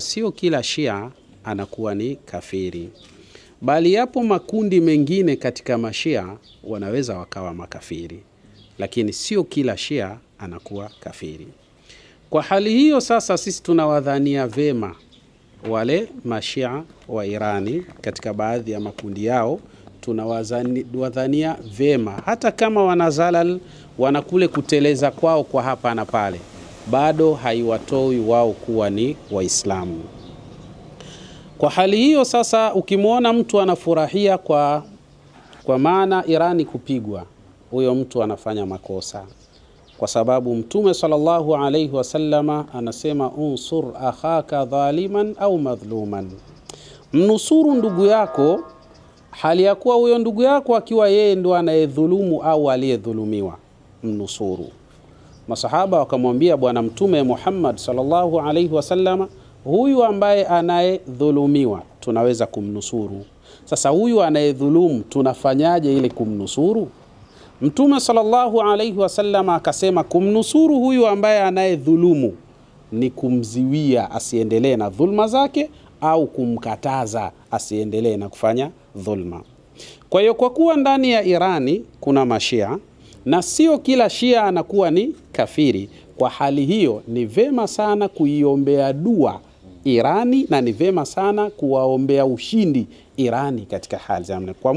Sio kila Shia anakuwa ni kafiri, bali yapo makundi mengine katika mashia wanaweza wakawa makafiri, lakini sio kila Shia anakuwa kafiri. Kwa hali hiyo sasa, sisi tunawadhania vema wale mashia wa Irani katika baadhi ya makundi yao, tunawadhania vema, hata kama wanazalal wanakule kuteleza kwao kwa hapa na pale, bado haiwatoi wao kuwa ni Waislamu. Kwa hali hiyo sasa, ukimwona mtu anafurahia kwa maana Irani kupigwa, huyo mtu anafanya makosa, kwa sababu Mtume sallallahu alayhi wasallama anasema unsur akhaka dhaliman au madhluman, mnusuru ndugu yako hali ya kuwa huyo ndugu yako akiwa yeye ndo anayedhulumu au aliyedhulumiwa, mnusuru. Masahaba wakamwambia Bwana Mtume Muhammad sallallahu alayhi wasallama, huyu ambaye anayedhulumiwa tunaweza kumnusuru, sasa huyu anayedhulumu tunafanyaje ili kumnusuru? Mtume sallallahu alayhi wasallama akasema kumnusuru huyu ambaye anayedhulumu ni kumziwia asiendelee na dhulma zake au kumkataza asiendelee na kufanya dhulma. Kwa hiyo kwa kuwa ndani ya Irani kuna mashia na sio kila Shia anakuwa ni kafiri, kwa hali hiyo ni vema sana kuiombea dua Irani na ni vema sana kuwaombea ushindi Irani katika hali za